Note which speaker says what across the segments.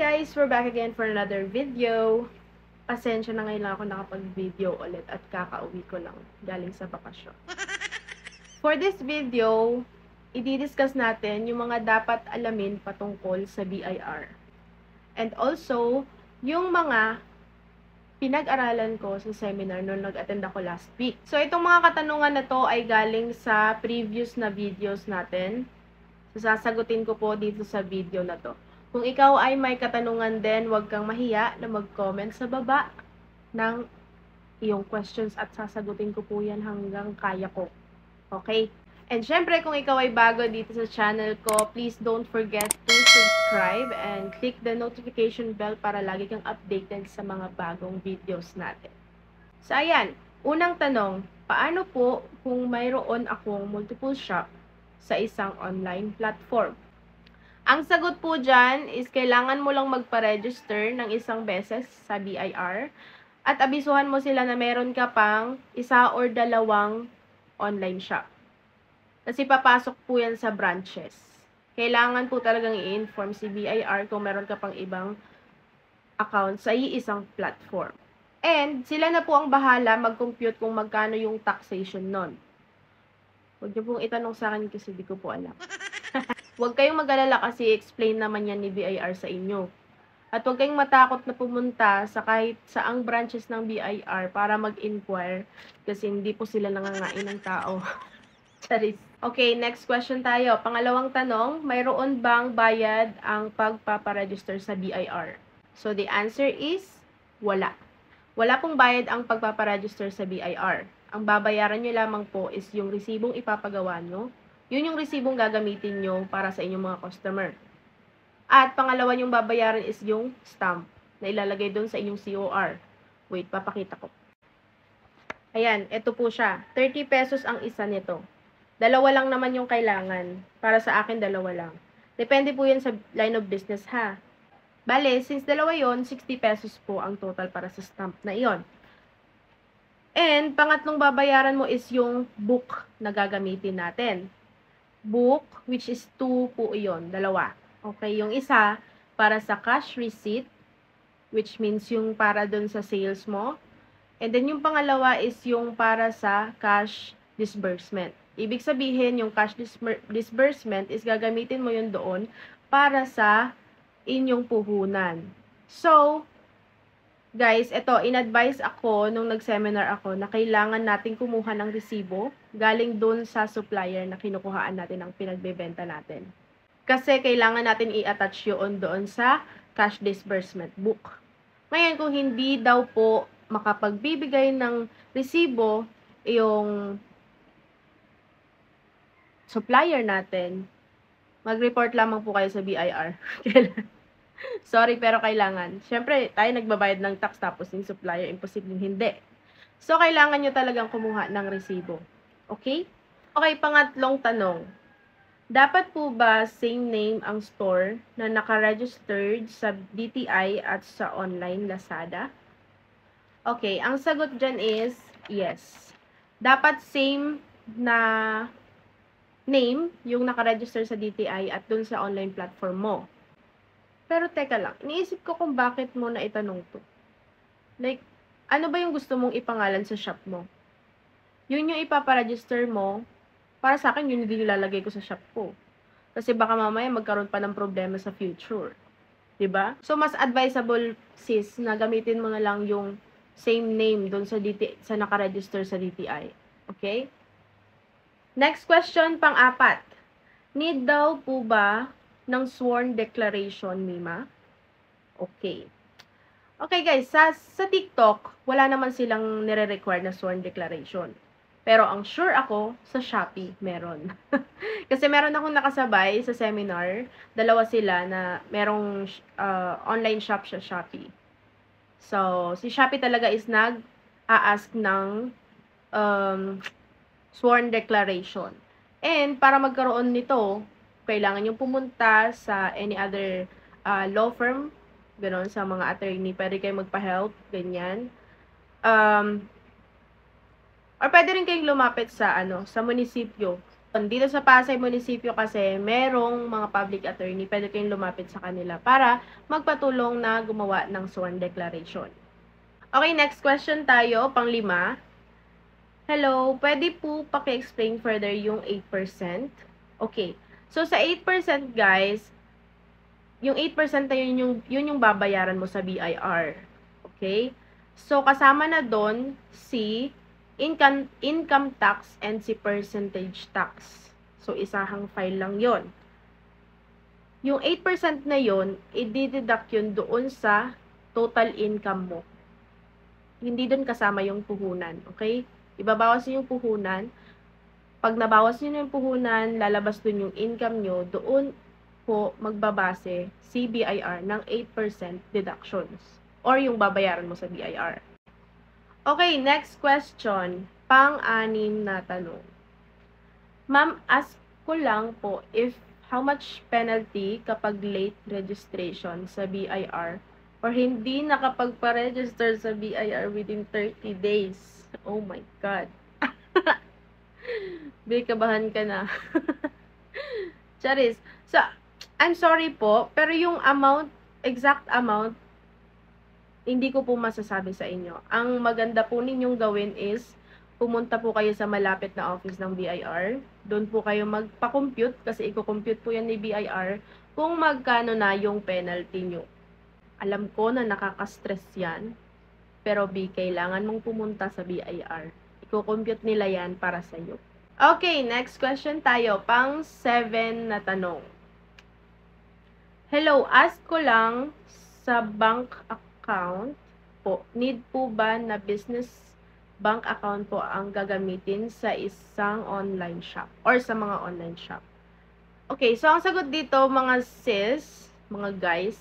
Speaker 1: guys! We're back again for another video. Pasensya na ngayon lang ako nakapag-video ulit at kakauwi ko lang galing sa bakasyon. For this video, i-discuss natin yung mga dapat alamin patungkol sa BIR. And also, yung mga pinag-aralan ko sa seminar nung nag-attend ako last week. So, itong mga katanungan na to ay galing sa previous na videos natin. So, sasagutin ko po dito sa video na to. Kung ikaw ay may katanungan din, huwag kang mahiya na mag-comment sa baba ng iyong questions at sasagutin ko po yan hanggang kaya ko. Okay? And syempre, kung ikaw ay bago dito sa channel ko, please don't forget to subscribe and click the notification bell para lagi kang updated sa mga bagong videos natin. So, ayan. Unang tanong, paano po kung mayroon akong multiple shop sa isang online platform? Ang sagot po dyan is kailangan mo lang magpa-register ng isang beses sa BIR at abisuhan mo sila na meron ka pang isa or dalawang online shop. Kasi papasok po yan sa branches. Kailangan po talagang i-inform si BIR kung meron ka pang ibang account sa isang platform. And sila na po ang bahala mag-compute kung magkano yung taxation nun. Huwag niyo pong itanong sa akin kasi di ko po alam. Huwag kayong mag-alala kasi explain naman yan ni BIR sa inyo. At huwag kayong matakot na pumunta sa kahit saang branches ng BIR para mag-inquire kasi hindi po sila nangangain ng tao. Charis. Okay, next question tayo. Pangalawang tanong, mayroon bang bayad ang pagpaparegister sa BIR? So, the answer is wala. Wala pong bayad ang pagpaparegister sa BIR. Ang babayaran nyo lamang po is yung resibong ipapagawa nyo. Yun yung resibong gagamitin nyo para sa inyong mga customer. At pangalawa yung babayaran is yung stamp na ilalagay doon sa inyong COR. Wait, papakita ko. Ayan, ito po siya. 30 pesos ang isa nito. Dalawa lang naman yung kailangan. Para sa akin, dalawa lang. Depende po yan sa line of business ha. Bale, since dalawa yon, 60 pesos po ang total para sa stamp na iyon. And pangatlong babayaran mo is yung book na gagamitin natin. Book, which is 2 po iyon, dalawa. Okay, yung isa para sa cash receipt, which means yung para dun sa sales mo. And then yung pangalawa is yung para sa cash disbursement. Ibig sabihin, yung cash disbursement is gagamitin mo yun doon para sa inyong puhunan. So, guys, ito, in-advise ako nung nag-seminar ako na kailangan natin kumuha ng resibo galing dun sa supplier na kinukuhaan natin ang pinagbebenta natin. Kasi kailangan natin i-attach yun doon sa cash disbursement book. Ngayon, kung hindi daw po makapagbibigay ng resibo yung supplier natin, mag-report lamang po kayo sa BIR. Sorry, pero kailangan. Siyempre, tayo nagbabayad ng tax tapos yung supplier, imposibleng hindi. So, kailangan nyo talagang kumuha ng resibo. Okay? Okay, pangatlong tanong. Dapat po ba same name ang store na naka-registered sa DTI at sa online Lazada? Okay, ang sagot dyan is yes. Dapat same na name yung naka-register sa DTI at dun sa online platform mo. Pero teka lang, iniisip ko kung bakit mo na itanong to. Like, ano ba yung gusto mong ipangalan sa shop mo? Yun yung ipaparegister mo, para sa akin, yun yung nilalagay ko sa shop ko. Kasi baka mamaya magkaroon pa ng problema sa future. Diba? So, mas advisable, sis, na gamitin mo na lang yung same name dun sa, sa nakaregister sa DTI. Okay? Next question, pang-apat. Need daw po ba ng sworn declaration, Mima? Okay. Okay guys, sa TikTok, wala naman silang nire-require na sworn declaration. Pero ang sure ako, sa Shopee, meron. Kasi meron akong nakasabay sa seminar, dalawa sila na merong online shop sa Shopee. So, si Shopee talaga is nag-a-ask ng sworn declaration. And para magkaroon nito, kailangan yung pumunta sa any other law firm, gano'n, sa mga attorney, pwede kayo magpa-help, ganyan. Or pwede rin kayong lumapit sa, sa munisipyo Dito sa Pasay Munisipyo kasi, merong mga public attorney, pwede kayong lumapit sa kanila para magpatulong na gumawa ng sworn declaration. Okay, next question tayo, pang-5. Hello, pwede po paki-explain further yung 8%? Okay, so sa 8% guys, yung 8% na yun yung babayaran mo sa BIR. Okay? So, kasama na doon si income tax and si percentage tax. So, isahang file lang yon. Yung 8% na yon, i-deduct yun doon sa total income mo. Hindi doon kasama yung puhunan. Okay? Ibabawas nyo yung puhunan. Pag nabawas nyo yung puhunan, lalabas doon yung income nyo, doon po magbabase si BIR ng 8% deductions or yung babayaran mo sa BIR. Okay, next question. Pang-anim na tanong. Ma'am, ask ko lang po if how much penalty kapag late registration sa BIR or hindi nakapagpa-register sa BIR within 30 days. Oh my God. Kabahan ka na. Charis. So, I'm sorry po, pero yung exact amount, hindi ko po masasabi sa inyo. Ang maganda po ninyong gawin is, pumunta po kayo sa malapit na office ng BIR. Doon po kayo magpa-compute, kasi i-compute po yan ni BIR, kung magkano na yung penalty nyo. Alam ko na nakaka-stress yan, pero kailangan mong pumunta sa BIR. I-compute nila yan para sa iyo. Okay, next question tayo. Pang-7 na tanong. Hello, ask ko lang sa bank account po, need po ba na business bank account po ang gagamitin sa isang online shop or sa mga online shop? Okay, so ang sagot dito mga sis, mga guys,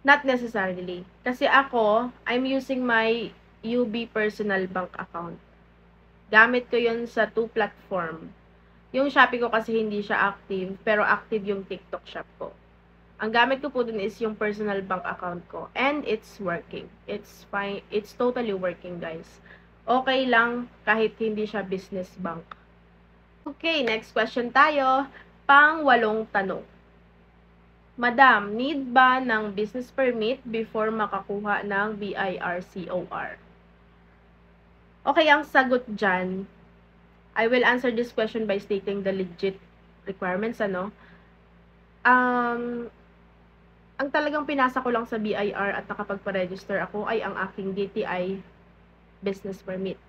Speaker 1: not necessarily. Kasi ako, I'm using my UB personal bank account. Gamit ko yun sa 2 platform. Yung Shopee ko kasi hindi siya active, pero active yung TikTok shop ko. Ang gamit ko po dun is yung personal bank account ko. And it's working. It's fine. It's totally working, guys. Okay lang kahit hindi siya business bank. Okay, next question tayo. Pang-8 tanong. Madam, need ba ng business permit before makakuha ng BIR-COR? Okay, ang sagot dyan, I will answer this question by stating the legit requirements, ano? Ang talagang pinasa ko lang sa BIR at nakapagpa-register ako ay ang aking DTI business permit.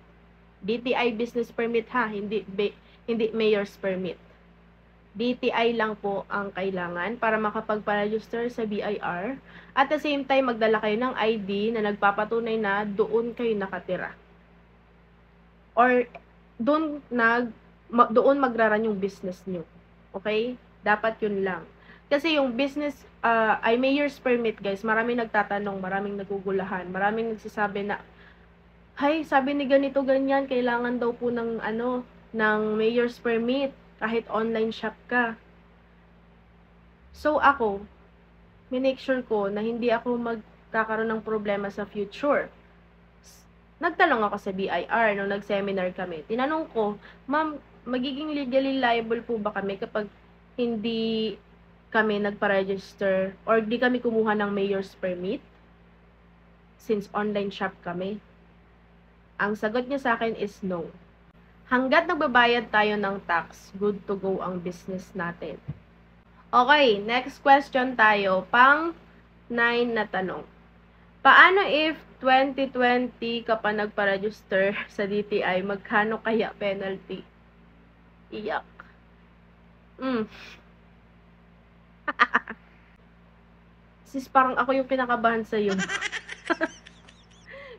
Speaker 1: DTI business permit ha, hindi mayor's permit. DTI lang po ang kailangan para makapagpa-register sa BIR. At the same time, magdala kayo ng ID na nagpapatunay na doon kayo nakatira. Or doon magraran yung business nyo. Okay? Dapat yun lang. Kasi yung business, mayor's permit guys, maraming nagtatanong, maraming nagugulahan, maraming nagsasabi na, hay, sabi ni ganito ganyan, kailangan daw po ng ng mayor's permit kahit online shop ka. So ako, minake sure ko na hindi ako magkakaroon ng problema sa future. Nagtanong ako sa BIR nung nag-seminar kami. Tinanong ko, ma'am, magiging legally liable po ba kami kapag hindi kami nagpa-register or di kami kumuha ng mayor's permit since online shop kami? Ang sagot niya sa akin is no. Hanggat nagbabayad tayo ng tax, good to go ang business natin. Okay, next question tayo. Pang-9 na tanong. Paano if 2020 ka pa nagpa-register sa DTI, magkano kaya penalty? Iyak. Sis, parang ako yung pinakabahan sa'yo.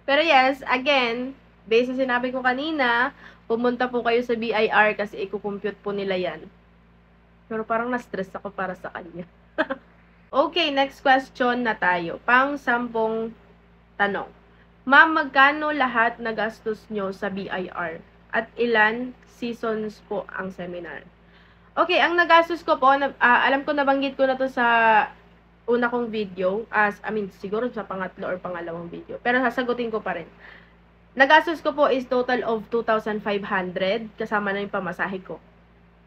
Speaker 1: Pero yes, again, based sa sinabi ko kanina, pumunta po kayo sa BIR kasi i-compute po nila yan. Pero parang na-stress ako para sa kanya. Okay, next question na tayo. Pang-10 tanong. Ma'am, magkano lahat na gastos nyo sa BIR? At ilan seasons po ang seminar? Okay, ang nagastos ko po, alam ko nabanggit ko na to sa una kong video, siguro sa pangatlo or pangalawang video. Pero sasagutin ko pa rin. Nagastos ko po is total of 2,500 kasama na yung pamasahe ko.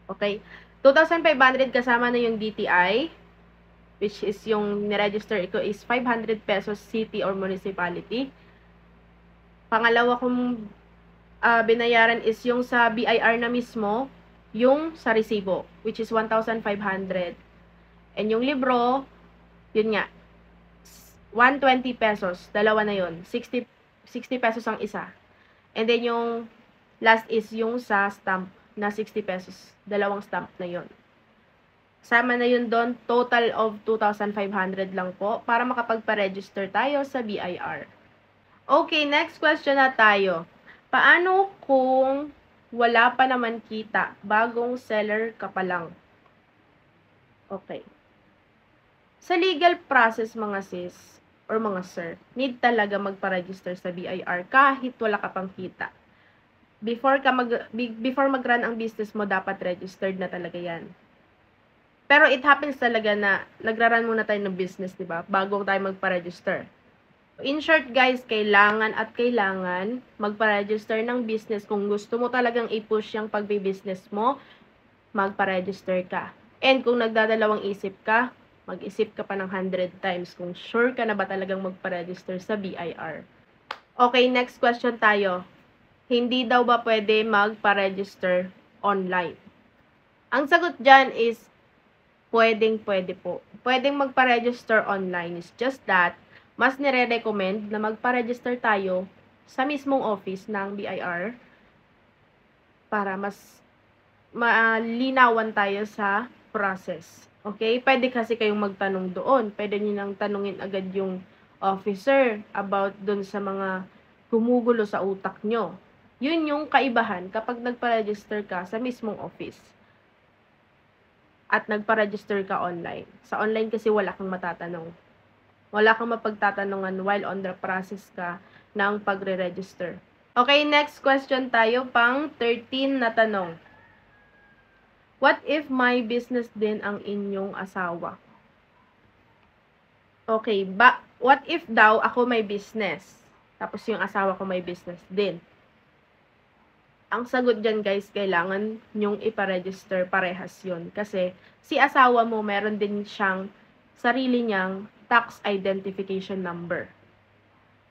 Speaker 1: Okay? 2,500 kasama na yung DTI, which is yung niregister ko is 500 pesos city or municipality. Pangalawa kong binayaran is yung sa BIR na mismo, yung sa resibo, which is 1,500. And yung libro, yun nga, 120 pesos, dalawa na yun. 60 pesos ang isa. And then yung last is yung sa stamp na 60 pesos. Dalawang stamp na yun. Sama na yun doon, total of 2,500 lang po para makapagpa-register tayo sa BIR. Okay, next question na tayo. Paano kung wala pa naman kita, bagong seller ka pa lang? Okay. Sa legal process mga sis or mga sir, need talaga magpa-register sa BIR kahit wala ka pang kita. Before mag-run ang business mo, dapat registered na talaga yan. Pero it happens talaga na nagra-run muna tayo ng business, di ba? Bago tayo magpa-register. In short guys, kailangan magpa-register ng business. Kung gusto mo talagang i-push yung pagbi-business mo, magpa-register ka. And kung nagdadalawang isip ka, mag-isip ka pa ng 100 times kung sure ka na ba talagang magpa-register sa BIR. Okay, next question tayo. Hindi daw ba pwede magpa-register online? Ang sagot dyan is, pwede po. Pwedeng magpa-register online. It's just that, mas nire-recommend na magpa-register tayo sa mismong office ng BIR para mas malinawan tayo sa process. Okay? Pwede kasi kayong magtanong doon. Pwede nyo nang tanungin agad yung officer about doon sa mga gumugulo sa utak nyo. Yun yung kaibahan kapag nagpa-register ka sa mismong office at nagpa-register ka online. Sa online kasi wala kang matatanong. Wala kang mapagtatanungan while on the process ka ng pagre-register. Okay, next question tayo, pang 13 na tanong. What if my business din ang inyong asawa? Okay, what if daw ako may business, tapos yung asawa ko may business din? Ang sagot dyan guys, kailangan nyong iparegister parehas yun. Kasi si asawa mo meron din siyang sarili niyang tax identification number.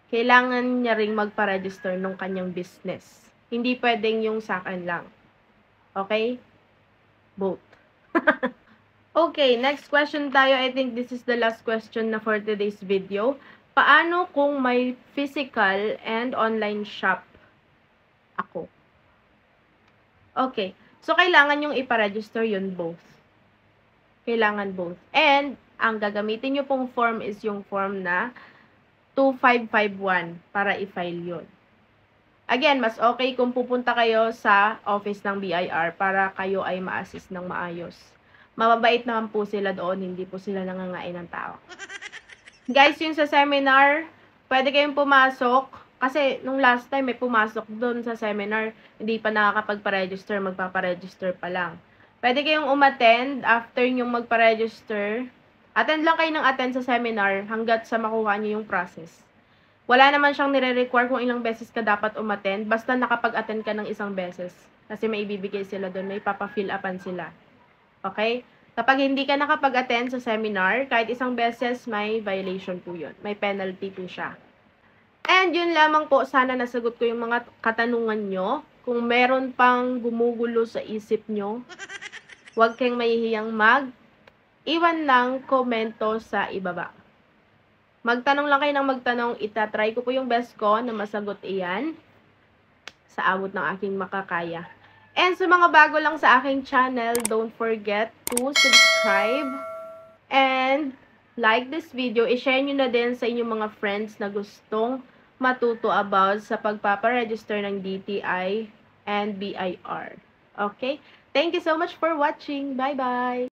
Speaker 1: Kailangan niya ring magpa-register ng kanyang business. Hindi pwedeng yung sa akin lang. Okay? Both. Okay, next question tayo. I think this is the last question na for today's video. Paano kung may physical and online shop ako? Okay. So, kailangan yung iparegister yun both. Kailangan both. And, ang gagamitin nyo pong form is yung form na 2551 para i-file yun. Again, mas okay kung pupunta kayo sa office ng BIR para kayo ay ma-assist ng maayos. Mababait naman po sila doon, hindi po sila nangangain ng tao. Guys, yung sa seminar, pwede kayong pumasok. Kasi nung last time may pumasok doon sa seminar, hindi pa nakakapagpa-register, magpapa-register pa lang. Pwede kayong umattend after nyong magpa-register. Attend lang kayo ng attend sa seminar hanggat sa makuha nyo yung process. Wala naman siyang nire-require kung ilang beses ka dapat umattend, basta nakapag-attend ka ng isang beses. Kasi may ibibigay sila doon, may papa-fill upan sila. Okay? Kapag hindi ka nakapag-attend sa seminar, kahit isang beses, may violation po yun. May penalty po siya. And yun lamang po, sana nasagot ko yung mga katanungan nyo. Kung meron pang gumugulo sa isip nyo, huwag kayong mahihiyang iwan lang komento sa ibaba. Magtanong lang kayo ng magtanong, itatry ko po yung best ko na masagot iyan sa abot ng aking makakaya. And sa mga bago lang sa aking channel, don't forget to subscribe and like this video. I-share nyo na din sa inyong mga friends na gustong matuto about sa pagpaparegister ng DTI and BIR. Okay? Thank you so much for watching. Bye-bye!